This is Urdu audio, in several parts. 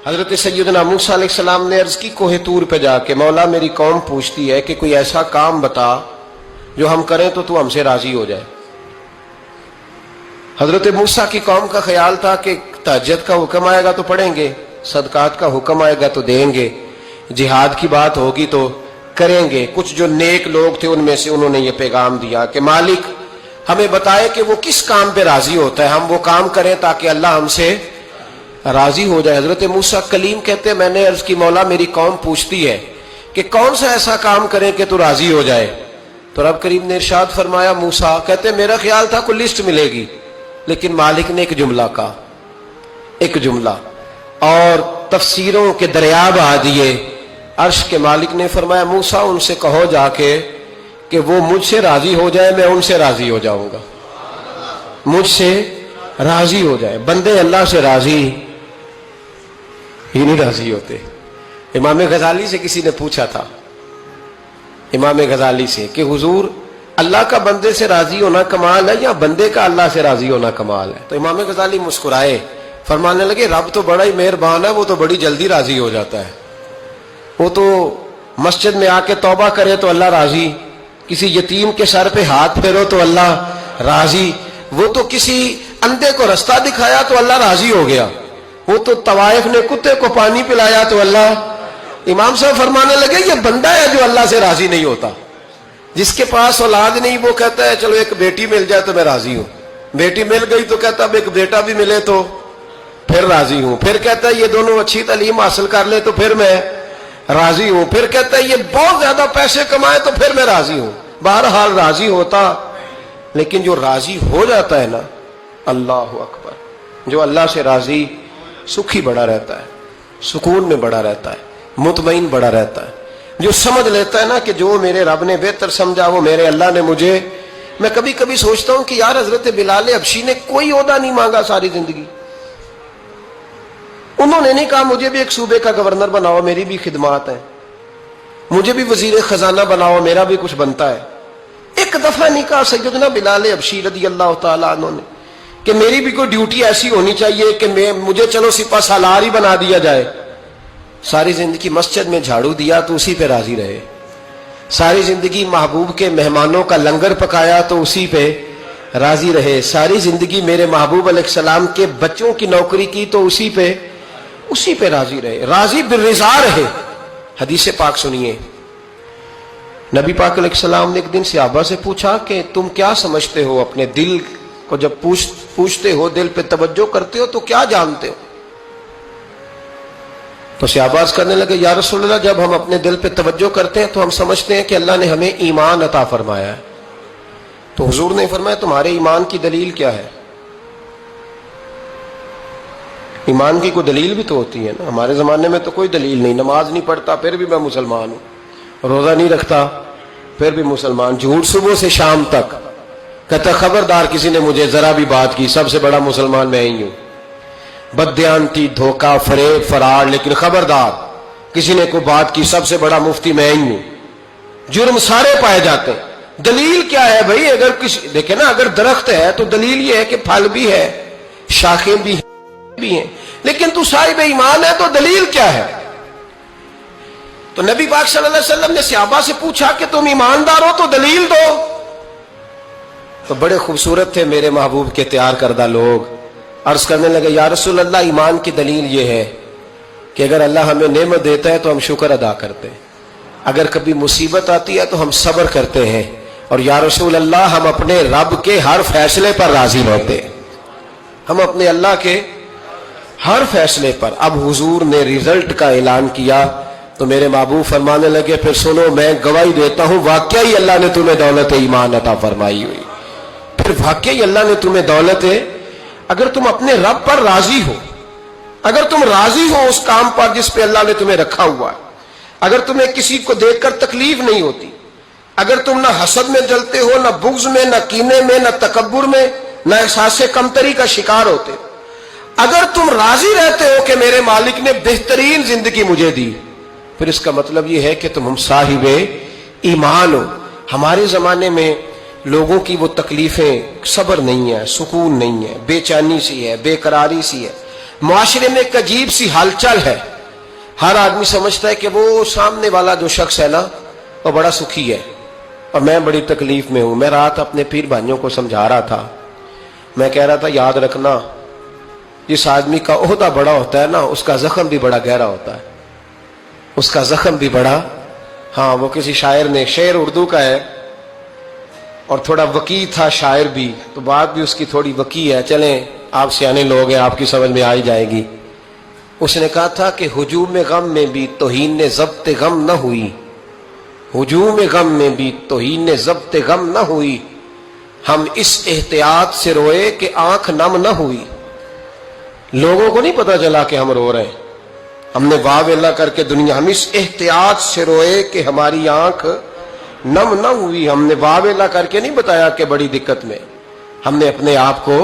حضرت سیدنا موسیٰ علیہ السلام نے عرض کی کوہ طور پہ جا کے، مولا میری قوم پوچھتی ہے کہ کوئی ایسا کام بتا جو ہم کریں تو ہم سے راضی ہو جائے۔ حضرت موسیٰ کی قوم کا خیال تھا کہ تہجد کا حکم آئے گا تو پڑھیں گے، صدقات کا حکم آئے گا تو دیں گے، جہاد کی بات ہوگی تو کریں گے۔ کچھ جو نیک لوگ تھے ان میں سے انہوں نے یہ پیغام دیا کہ مالک ہمیں بتائے کہ وہ کس کام پہ راضی ہوتا ہے، ہم وہ کام کریں تاکہ اللہ ہم سے راضی ہو جائے۔ حضرت موسیٰ کلیم کہتے ہیں میں نے عرض کی مولا میری قوم پوچھتی ہے کہ کون سا ایسا کام کریں کہ تو راضی ہو جائے، تو رب کریم نے ارشاد فرمایا موسیٰ کہتے میرا خیال تھا کوئی لسٹ ملے گی، لیکن مالک نے ایک جملہ کہا، ایک جملہ، اور تفسیروں کے دریا بہا دیے۔ عرش کے مالک نے فرمایا موسیٰ ان سے کہو جا کے کہ وہ مجھ سے راضی ہو جائے، میں ان سے راضی ہو جاؤں گا، مجھ سے راضی ہو جائے۔ بندے اللہ سے راضی ہی نہیں راضی ہوتے۔ امام غزالی سے کسی نے پوچھا تھا، امام غزالی سے، کہ حضور اللہ کا بندے سے راضی ہونا کمال ہے یا بندے کا اللہ سے راضی ہونا کمال ہے؟ تو امام غزالی مسکرائے، فرمانے لگے رب تو بڑا ہی مہربان ہے، وہ تو بڑی جلدی راضی ہو جاتا ہے۔ وہ تو مسجد میں آ کے توبہ کرے تو اللہ راضی، کسی یتیم کے سر پہ ہاتھ پھیرو تو اللہ راضی، وہ تو کسی اندھے کو رستہ دکھایا تو اللہ راضی ہو گیا، وہ تو طوائف نے کتے کو پانی پلایا تو اللہ۔ امام صاحب فرمانے لگے یہ بندہ ہے جو اللہ سے راضی نہیں ہوتا، جس کے پاس اولاد نہیں وہ کہتا ہے چلو ایک بیٹی مل جائے تو میں راضی ہوں، بیٹی مل گئی تو کہتا اب ایک بیٹا بھی ملے تو پھر راضی ہوں، پھر کہتا ہے یہ دونوں اچھی تعلیم حاصل کر لے تو پھر میں راضی ہوں، پھر کہتا ہے یہ بہت زیادہ پیسے کمائے تو پھر میں راضی ہوں۔ بہرحال راضی ہوتا، لیکن جو راضی ہو جاتا ہے نا، اللہ اکبر، جو اللہ سے راضی سکھی بڑا رہتا ہے، سکون میں بڑا رہتا ہے، مطمئن بڑا رہتا ہے، جو سمجھ لیتا ہے نا کہ جو میرے رب نے بہتر سمجھا وہ میرے اللہ نے مجھے۔ میں کبھی کبھی سوچتا ہوں کہ یار حضرت بلال حبشی نے کوئی عہدہ نہیں مانگا ساری زندگی، انہوں نے نہیں کہا مجھے بھی ایک صوبے کا گورنر بناؤ میری بھی خدمات ہیں، مجھے بھی وزیر خزانہ بناؤ میرا بھی کچھ بنتا ہے۔ ایک دفعہ نہیں کہا سیدنا بلال حبشی رضی اللہ تعالیٰ عنہ نے کہ میری بھی کوئی ڈیوٹی ایسی ہونی چاہیے کہ مجھے چلو سپہ سالار ہی بنا دیا جائے۔ ساری زندگی مسجد میں جھاڑو دیا تو اسی پہ راضی رہے، ساری زندگی محبوب کے مہمانوں کا لنگر پکایا تو اسی پہ راضی رہے، ساری زندگی میرے محبوب علیہ السلام کے بچوں کی نوکری کی تو اسی پہ راضی رہے، راضی بالرضا رہے۔ حدیث پاک سنیے، نبی پاک علیہ السلام نے ایک دن صحابہ سے پوچھا کہ تم کیا سمجھتے ہو، اپنے دل کو جب پوچھتے ہو، دل پہ توجہ کرتے ہو تو کیا جانتے ہو؟ تو صحابہ کرنے لگے یا رسول اللہ جب ہم اپنے دل پہ توجہ کرتے ہیں تو ہم سمجھتے ہیں کہ اللہ نے ہمیں ایمان عطا فرمایا ہے۔ تو حضور نے فرمایا تمہارے ایمان کی دلیل کیا ہے؟ ایمان کی کوئی دلیل بھی تو ہوتی ہے نا، ہمارے زمانے میں تو کوئی دلیل نہیں، نماز نہیں پڑھتا پھر بھی میں مسلمان ہوں، روزہ نہیں رکھتا پھر بھی مسلمان، جھوٹ صبح سے شام تک، کہتا خبردار کسی نے مجھے ذرا بھی بات کی سب سے بڑا مسلمان میں ہی ہوں، بددیانتی، دھوکہ، فریب، فرار، لیکن خبردار کسی نے کوئی بات کی سب سے بڑا مفتی میں ہی ہوں۔ جرم سارے پائے جاتے ہیں، دلیل کیا ہے بھائی؟ اگر کسی دیکھیں نا، اگر درخت ہے تو دلیل یہ ہے کہ پھل بھی ہے، شاخیں بھی ہیں، لیکن تو صاحب ایمان ہے تو دلیل کیا ہے؟ تو نبی پاک صلی اللہ علیہ وسلم نے صحابہ سے پوچھا کہ تم ایماندار ہو تو دلیل دو۔ تو بڑے خوبصورت تھے میرے محبوب کے تیار کردہ لوگ، عرض کرنے لگے یا رسول اللہ ایمان کی دلیل یہ ہے کہ اگر اللہ ہمیں نعمت دیتا ہے تو ہم شکر ادا کرتے ہیں، اگر کبھی مصیبت آتی ہے تو ہم صبر کرتے ہیں، اور یا رسول اللہ ہم اپنے رب کے ہر فیصلے پر راضی ہوتے ہیں، ہم اپنے اللہ کے ہر فیصلے پر۔ اب حضور نے ریزلٹ کا اعلان کیا تو میرے محبوب فرمانے لگے پھر سنو میں گواہی دیتا ہوں واقعی اللہ نے تمہیں دولت ایمان عطا فرمائی ہوئی، پھر واقعی اللہ نے تمہیں دولت ہے، اگر تم اپنے رب پر راضی ہو، اگر تم راضی ہو اس کام پر جس پہ اللہ نے تمہیں رکھا ہوا ہے، اگر تمہیں کسی کو دیکھ کر تکلیف نہیں ہوتی، اگر تم نہ حسد میں جلتے ہو، نہ بغض میں، نہ کینے میں، نہ تکبر میں، نہ احساس کمتری کا شکار ہوتے، اگر تم راضی رہتے ہو کہ میرے مالک نے بہترین زندگی مجھے دی، پھر اس کا مطلب یہ ہے کہ تم صاحب ایمان ہو۔ ہمارے زمانے میں لوگوں کی وہ تکلیفیں، صبر نہیں ہے، سکون نہیں ہے، بے چینی سی ہے، بے قراری سی ہے، معاشرے میں ایک عجیب سی ہلچل ہے. ہر آدمی سمجھتا ہے کہ وہ سامنے والا جو شخص ہے نا وہ بڑا سکھی ہے اور میں بڑی تکلیف میں ہوں. میں رات اپنے پیر بھائیوں کو سمجھا رہا تھا. میں کہہ رہا تھا یاد رکھنا جس آدمی کا عہدہ بڑا ہوتا ہے نا اس کا زخم بھی بڑا گہرا ہوتا ہے. اس کا زخم بھی بڑا. ہاں وہ کسی شاعر نے, شعر اردو کا ہے اور تھوڑا وقی تھا شاعر بھی, تو بات بھی اس کی تھوڑی وقی ہے. چلیں آپ سیانے لوگ ہیں, آپ کی سمجھ میں آ ہی جائے گی. اس نے کہا تھا کہ ہجوم غم میں بھی توہین ضبط غم نہ ہوئی. ہجوم غم میں بھی توہین ضبط غم نہ ہوئی. ہم اس احتیاط سے روئے کہ آنکھ نم نہ ہوئی. لوگوں کو نہیں پتا چلا کہ ہم رو رہے ہیں. ہم نے واہ ویلا کر کے دنیا, ہم اس احتیاط سے روئے کہ ہماری آنکھ نم نہ ہوئی. ہم نے واہ ویلا کر کے نہیں بتایا کہ بڑی دقت میں. ہم نے اپنے آپ کو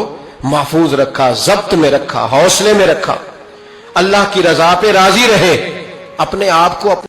محفوظ رکھا, ضبط میں رکھا, حوصلے میں رکھا. اللہ کی رضا پہ راضی رہے, اپنے آپ کو